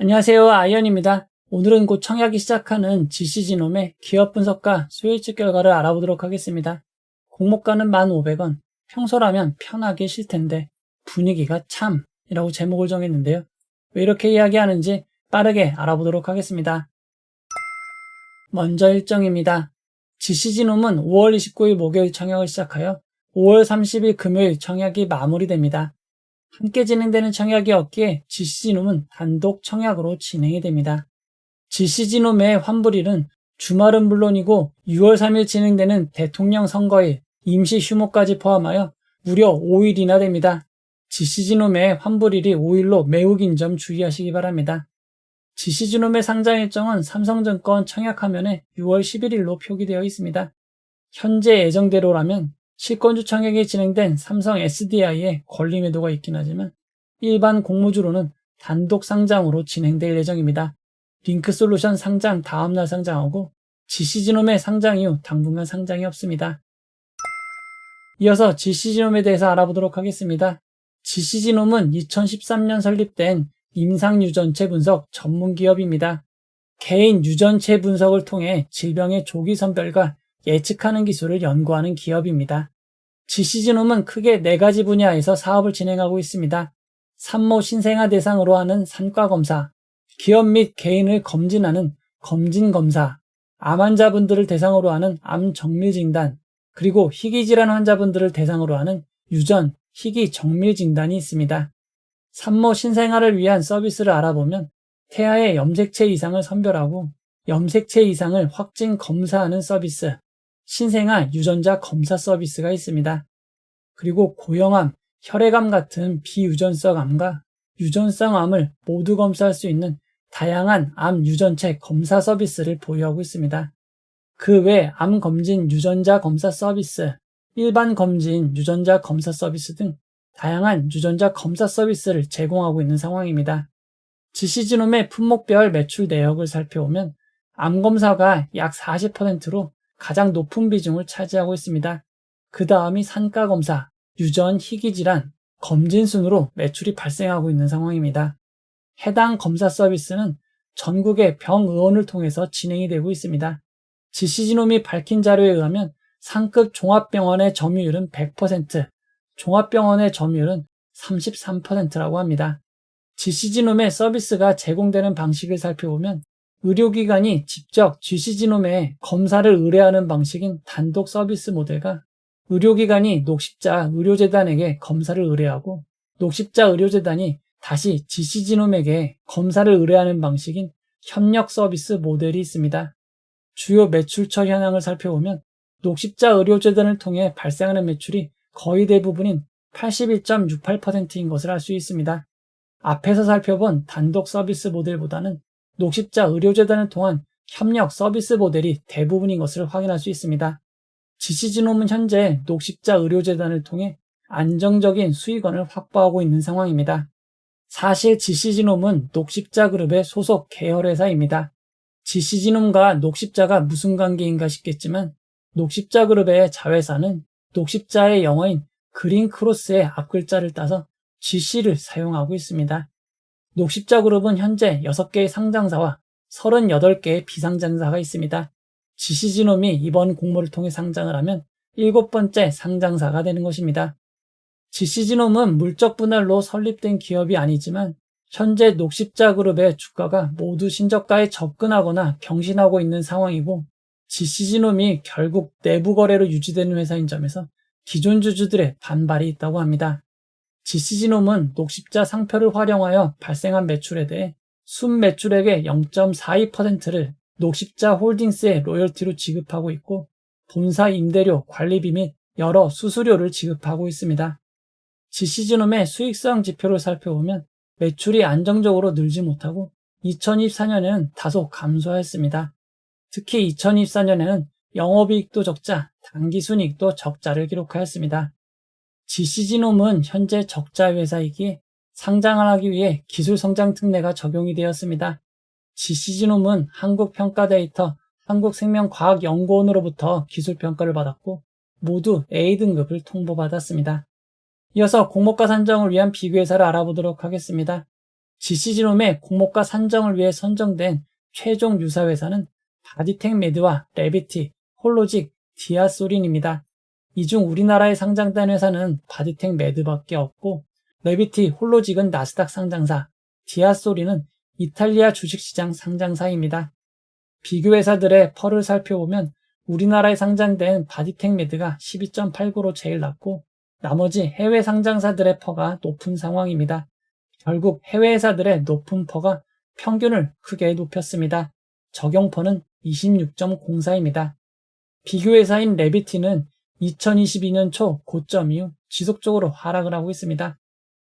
안녕하세요. 아이언입니다. 오늘은 곧 청약이 시작하는 GCG놈의 기업 분석과 수요일치 결과를 알아보도록 하겠습니다. 공모가는 1,500원, 평소라면 편하게 쉴 텐데 분위기가 참이라고 제목을 정했는데요. 왜 이렇게 이야기하는지 빠르게 알아보도록 하겠습니다. 먼저 일정입니다. GCG놈은 5월 29일 목요일 청약을 시작하여 5월 30일 금요일 청약이 마무리됩니다. 함께 진행되는 청약이 없기에 GCG놈은 단독 청약으로 진행이 됩니다. GCG놈의 환불일은 주말은 물론이고 6월 3일 진행되는 대통령 선거일, 임시 휴무까지 포함하여 무려 5일이나 됩니다. GCG놈의 환불일이 5일로 매우 긴 점 주의하시기 바랍니다. GCG놈의 상장 일정은 삼성증권 청약화면에 6월 11일로 표기되어 있습니다. 현재 예정대로라면 실권주 청약이 진행된 삼성 SDI에 권리 매도가 있긴 하지만 일반 공모주로는 단독 상장으로 진행될 예정입니다. 링크솔루션 상장 다음날 상장하고 GCG놈의 상장 이후 당분간 상장이 없습니다. 이어서 GCG놈에 대해서 알아보도록 하겠습니다. GCG놈은 2013년 설립된 임상유전체 분석 전문기업입니다. 개인 유전체 분석을 통해 질병의 조기 선별과 예측하는 기술을 연구하는 기업입니다. GCG놈은 크게 4가지 분야에서 사업을 진행하고 있습니다. 산모 신생아 대상으로 하는 산과검사, 기업 및 개인을 검진하는 검진검사, 암 환자분들을 대상으로 하는 암 정밀 진단, 그리고 희귀질환 환자분들을 대상으로 하는 유전, 희귀 정밀 진단이 있습니다. 산모 신생아를 위한 서비스를 알아보면 태아의 염색체 이상을 선별하고 염색체 이상을 확진 검사하는 서비스, 신생아 유전자 검사 서비스가 있습니다. 그리고 고형암, 혈액암 같은 비유전성 암과 유전성 암을 모두 검사할 수 있는 다양한 암 유전체 검사 서비스를 보유하고 있습니다. 그 외 암 검진 유전자 검사 서비스, 일반 검진 유전자 검사 서비스 등 다양한 유전자 검사 서비스를 제공하고 있는 상황입니다. GCG놈의 품목별 매출 내역을 살펴보면 암 검사가 약 40%로 가장 높은 비중을 차지하고 있습니다. 그 다음이 산과검사, 유전 희귀질환, 검진 순으로 매출이 발생하고 있는 상황입니다. 해당 검사 서비스는 전국의 병의원을 통해서 진행이 되고 있습니다. GCG놈이 밝힌 자료에 의하면 상급 종합병원의 점유율은 100%, 종합병원의 점유율은 33%라고 합니다. GCG놈의 서비스가 제공되는 방식을 살펴보면 의료기관이 직접 GCG놈의 검사를 의뢰하는 방식인 단독 서비스 모델과 의료기관이 녹십자 의료재단에게 검사를 의뢰하고 녹십자 의료재단이 다시 GCG놈에게 검사를 의뢰하는 방식인 협력 서비스 모델이 있습니다. 주요 매출처 현황을 살펴보면 녹십자 의료재단을 통해 발생하는 매출이 거의 대부분인 81.68%인 것을 알 수 있습니다. 앞에서 살펴본 단독 서비스 모델보다는 녹십자 의료재단을 통한 협력 서비스 모델이 대부분인 것을 확인할 수 있습니다. GCG놈은 현재 녹십자 의료재단을 통해 안정적인 수익원을 확보하고 있는 상황입니다. 사실 GCG놈은 녹십자 그룹의 소속 계열회사입니다. GCG놈과 녹십자가 무슨 관계인가 싶겠지만 녹십자 그룹의 자회사는 녹십자의 영어인 그린크로스의 앞글자를 따서 GC를 사용하고 있습니다. 녹십자 그룹은 현재 6개의 상장사와 38개의 비상장사가 있습니다. GCG놈이 이번 공모를 통해 상장을 하면 7번째 상장사가 되는 것입니다. GCG놈은 물적 분할로 설립된 기업이 아니지만 현재 녹십자 그룹의 주가가 모두 신저가에 접근하거나 경신하고 있는 상황이고 GCG놈이 결국 내부 거래로 유지되는 회사인 점에서 기존 주주들의 반발이 있다고 합니다. GCG놈은 녹십자 상표를 활용하여 발생한 매출에 대해 순매출액의 0.42%를 녹십자 홀딩스의 로열티로 지급하고 있고 본사 임대료, 관리비 및 여러 수수료를 지급하고 있습니다. GCG놈의 수익성 지표를 살펴보면 매출이 안정적으로 늘지 못하고 2024년에는 다소 감소하였습니다. 특히 2024년에는 영업이익도 적자, 당기순이익도 적자를 기록하였습니다. GCG놈은 현재 적자 회사이기에 상장을 하기 위해 기술성장 특례가 적용이 되었습니다. GCG놈은 한국평가데이터, 한국생명과학연구원으로부터 기술평가를 받았고 모두 A등급을 통보받았습니다. 이어서 공모가 산정을 위한 비교회사를 알아보도록 하겠습니다. GC진홈의 공모가 산정을 위해 선정된 최종 유사회사는 바디텍메드와 레비티, 홀로직, 디아소린입니다. 이 중 우리나라에 상장된 회사는 바디텍메드밖에 없고 레비티, 홀로직은 나스닥 상장사, 디아소린은 이탈리아 주식시장 상장사입니다. 비교 회사들의 펄을 살펴보면 우리나라에 상장된 바디텍메드가 12.89로 제일 낮고 나머지 해외 상장사들의 퍼가 높은 상황입니다. 결국 해외 회사들의 높은 퍼가 평균을 크게 높였습니다. 적용 퍼는 26.04입니다. 비교 회사인 레비티는 2022년 초 고점 이후 지속적으로 하락을 하고 있습니다.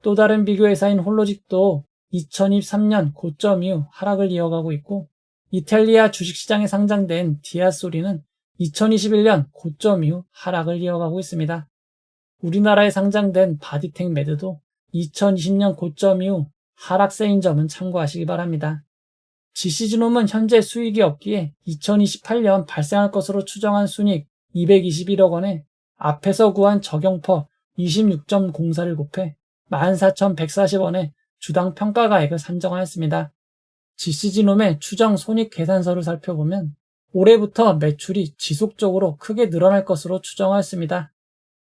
또 다른 비교 회사인 홀로직도 2023년 고점 이후 하락을 이어가고 있고 이탈리아 주식시장에 상장된 디아소리는 2021년 고점 이후 하락을 이어가고 있습니다. 우리나라에 상장된 바디텍메드도 2020년 고점 이후 하락세인 점은 참고하시기 바랍니다. GC진홈은 현재 수익이 없기에 2028년 발생할 것으로 추정한 순익 221억 원에 앞에서 구한 적용퍼 26.04를 곱해 14,140원에 주당 평가가액을 산정하였습니다. GC진홈의 추정 손익 계산서를 살펴보면 올해부터 매출이 지속적으로 크게 늘어날 것으로 추정하였습니다.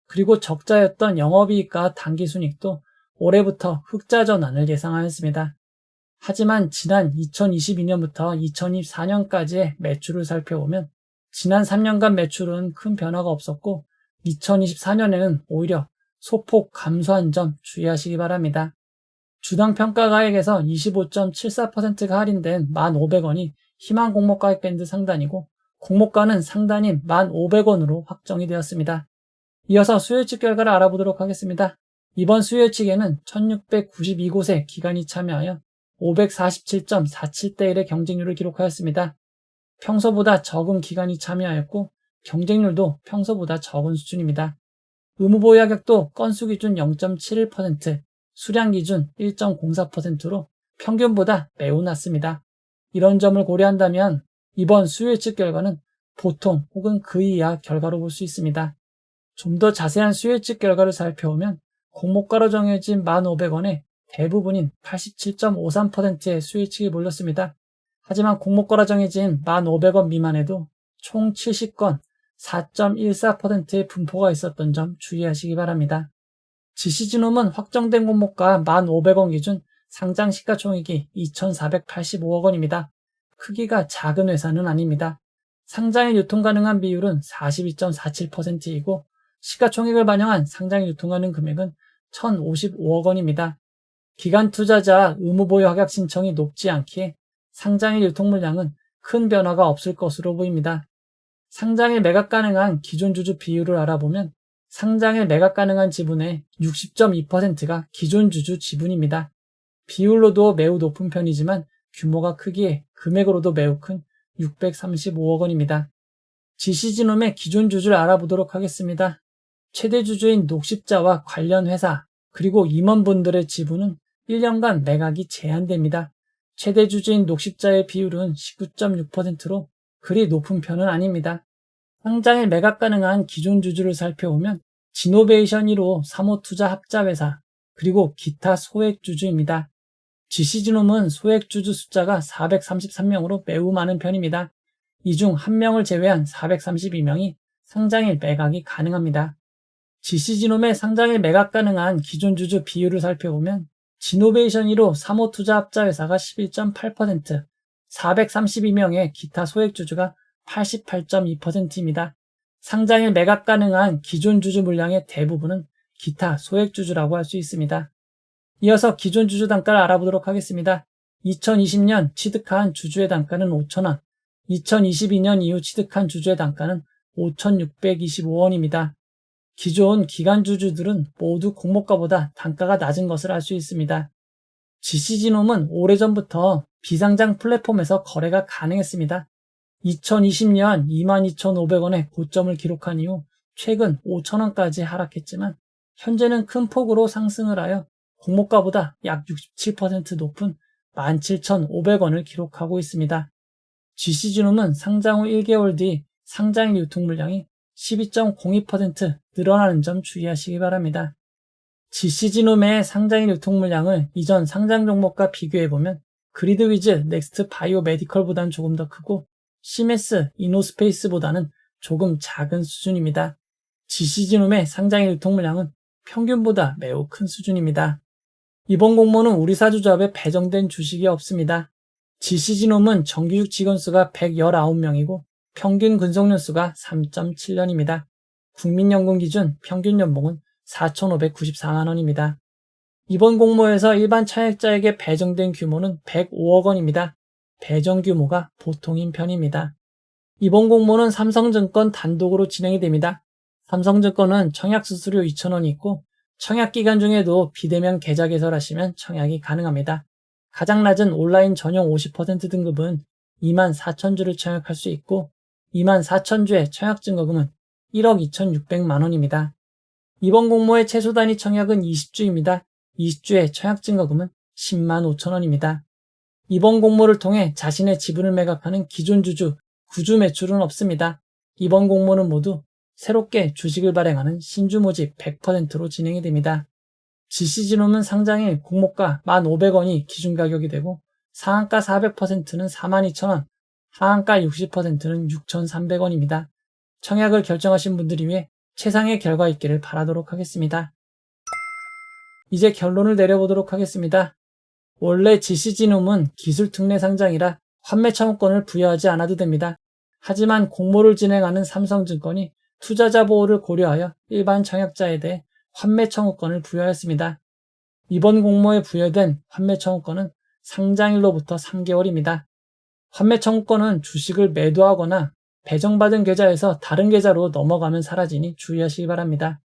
그리고 적자였던 영업이익과 당기순익도 올해부터 흑자 전환을 예상하였습니다. 하지만 지난 2022년부터 2024년까지의 매출을 살펴보면 지난 3년간 매출은 큰 변화가 없었고 2024년에는 오히려 소폭 감소한 점 주의하시기 바랍니다. 주당 평가가액에서 25.74%가 할인된 1,500원이 희망 공모가액 밴드 상단이고 공모가는 상단인 1,500원으로 확정이 되었습니다. 이어서 수요일치 결과를 알아보도록 하겠습니다. 이번 수요일치에는 1692곳의 기관이 참여하여 547.47대 1의 경쟁률을 기록하였습니다. 평소보다 적은 기관이 참여하였고 경쟁률도 평소보다 적은 수준입니다. 의무보유 하격도 건수 기준 0.71%, 수량 기준 1.04%로 평균보다 매우 낮습니다. 이런 점을 고려한다면 이번 수요일치 결과는 보통 혹은 그 이하 결과로 볼 수 있습니다. 좀 더 자세한 수요일치 결과를 살펴보면 공모가로 정해진 1,500원에 대부분인 87.53%의 수요일치가 몰렸습니다. 하지만 공모가로 정해진 1,500원 미만에도 총 70건 4.14%의 분포가 있었던 점 주의하시기 바랍니다. GC진홈은 확정된 공모가 1,500원 기준 상장 시가총액이 2,485억 원입니다. 크기가 작은 회사는 아닙니다. 상장에 유통 가능한 비율은 42.47%이고 시가총액을 반영한 상장에 유통 가능 금액은 1,055억 원입니다. 기관 투자자 의무보유 확약 신청이 높지 않기에 상장일 유통 물량은 큰 변화가 없을 것으로 보입니다. 상장일 매각 가능한 기존 주주 비율을 알아보면 상장일 매각 가능한 지분의 60.2%가 기존 주주 지분입니다. 비율로도 매우 높은 편이지만 규모가 크기에 금액으로도 매우 큰 635억 원입니다. GC진홈의 기존 주주를 알아보도록 하겠습니다. 최대 주주인 녹십자와 관련 회사 그리고 임원분들의 지분은 1년간 매각이 제한됩니다. 최대 주주인 녹십자의 비율은 19.6%로 그리 높은 편은 아닙니다. 상장일 매각 가능한 기존 주주를 살펴보면 지노베이션 1호 사모투자 합자회사 그리고 기타 소액 주주입니다. GC진홈은 소액 주주 숫자가 433명으로 매우 많은 편입니다. 이 중 1명을 제외한 432명이 상장일 매각이 가능합니다. GC진홈의 상장일 매각 가능한 기존 주주 비율을 살펴보면 지노베이션 1호 사모투자 합자회사가 11.8%, 432명의 기타 소액 주주가 88.2%입니다. 상장일 매각 가능한 기존 주주 물량의 대부분은 기타 소액 주주라고 할 수 있습니다. 이어서 기존 주주 단가를 알아보도록 하겠습니다. 2020년 취득한 주주의 단가는 5,000원, 2022년 이후 취득한 주주의 단가는 5,625원입니다. 기존 기관 주주들은 모두 공모가보다 단가가 낮은 것을 알 수 있습니다. GC진홈은 오래전부터 비상장 플랫폼에서 거래가 가능했습니다. 2020년 22,500원의 고점을 기록한 이후 최근 5,000원까지 하락했지만 현재는 큰 폭으로 상승을 하여 공모가보다 약 67% 높은 17,500원을 기록하고 있습니다. GC진홈은 상장 후 1개월 뒤 상장일 유통 물량이 12.02% 늘어나는 점 주의하시기 바랍니다. GC진홈의 상장일 유통 물량을 이전 상장 종목과 비교해보면 그리드위즈, 넥스트 바이오메디컬보다는 조금 더 크고 시메스, 이노스페이스보다는 조금 작은 수준입니다. GC진홈의 상장일 유통 물량은 평균보다 매우 큰 수준입니다. 이번 공모는 우리사주조합에 배정된 주식이 없습니다. GC진홈은 정규직 직원 수가 119명이고 평균 근속년 수가 3.7년입니다. 국민연금 기준 평균 연봉은 4,594만 원입니다. 이번 공모에서 일반 청약자에게 배정된 규모는 105억 원입니다. 배정 규모가 보통인 편입니다. 이번 공모는 삼성증권 단독으로 진행이 됩니다. 삼성증권은 청약 수수료 2,000원이 있고 청약 기간 중에도 비대면 계좌 개설하시면 청약이 가능합니다. 가장 낮은 온라인 전용 50% 등급은 24,000주를 청약할 수 있고 24,000주의 청약 증거금은 1억 2,600만 원입니다. 이번 공모의 최소 단위 청약은 20주입니다. 20주의 청약 증거금은 10만 5천 원입니다. 이번 공모를 통해 자신의 지분을 매각하는 기존 주주, 구주 매출은 없습니다. 이번 공모는 모두 새롭게 주식을 발행하는 신주 모집 100%로 진행이 됩니다. GC진홈은 상장일 공모가 1,500원이 기준 가격이 되고 상한가 400%는 42,000원, 하한가 60%는 6,300원입니다. 청약을 결정하신 분들을 위해 최상의 결과 있기를 바라도록 하겠습니다. 이제 결론을 내려보도록 하겠습니다. 원래 GC진홈은 기술 특례 상장이라 환매 청구권을 부여하지 않아도 됩니다. 하지만 공모를 진행하는 삼성증권이 투자자 보호를 고려하여 일반 청약자에 대해 환매 청구권을 부여하였습니다. 이번 공모에 부여된 환매 청구권은 상장일로부터 3개월입니다. 환매 청구권은 주식을 매도하거나 배정받은 계좌에서 다른 계좌로 넘어가면 사라지니 주의하시기 바랍니다.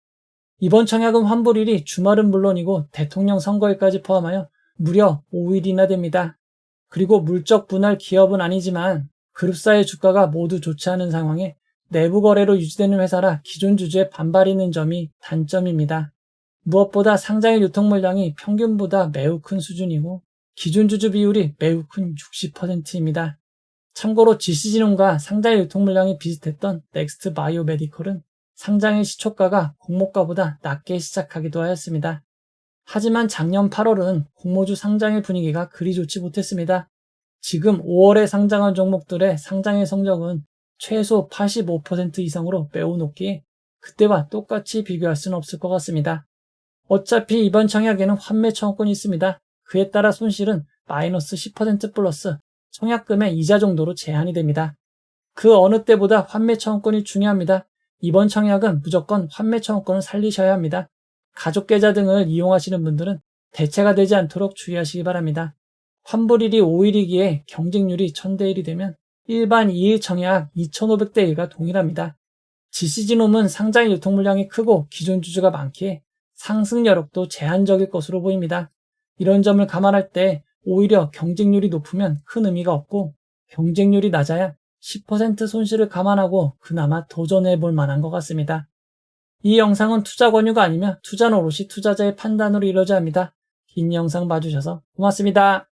이번 청약은 환불일이 주말은 물론이고 대통령 선거일까지 포함하여 무려 5일이나 됩니다. 그리고 물적 분할 기업은 아니지만 그룹사의 주가가 모두 좋지 않은 상황에 내부 거래로 유지되는 회사라 기존 주주의 반발이 있는 점이 단점입니다. 무엇보다 상장일 유통 물량이 평균보다 매우 큰 수준이고 기존 주주 비율이 매우 큰 60%입니다. 참고로 GC진홈과 상장일 유통 물량이 비슷했던 넥스트 바이오메디컬은 상장일 시초가가 공모가보다 낮게 시작하기도 하였습니다. 하지만 작년 8월은 공모주 상장일 분위기가 그리 좋지 못했습니다. 지금 5월에 상장한 종목들의 상장일 성적은 최소 85% 이상으로 매우 높기에 그때와 똑같이 비교할 수는 없을 것 같습니다. 어차피 이번 청약에는 환매 청구권이 있습니다. 그에 따라 손실은 마이너스 10% 플러스 청약금의 이자 정도로 제한이 됩니다. 그 어느 때보다 환매 청구권이 중요합니다. 이번 청약은 무조건 환매 청구권을 살리셔야 합니다. 가족 계좌 등을 이용하시는 분들은 대체가 되지 않도록 주의하시기 바랍니다. 환불일이 5일이기에 경쟁률이 1000대 1이 되면 일반 2일 청약 2500대 1과 동일합니다. GC진홈은 상장 유통 물량이 크고 기존 주주가 많기에 상승 여력도 제한적일 것으로 보입니다. 이런 점을 감안할 때 오히려 경쟁률이 높으면 큰 의미가 없고 경쟁률이 낮아야 10% 손실을 감안하고 그나마 도전해 볼 만한 것 같습니다. 이 영상은 투자 권유가 아니며 투자는 오롯이 투자자의 판단으로 이루어져야 합니다. 긴 영상 봐주셔서 고맙습니다.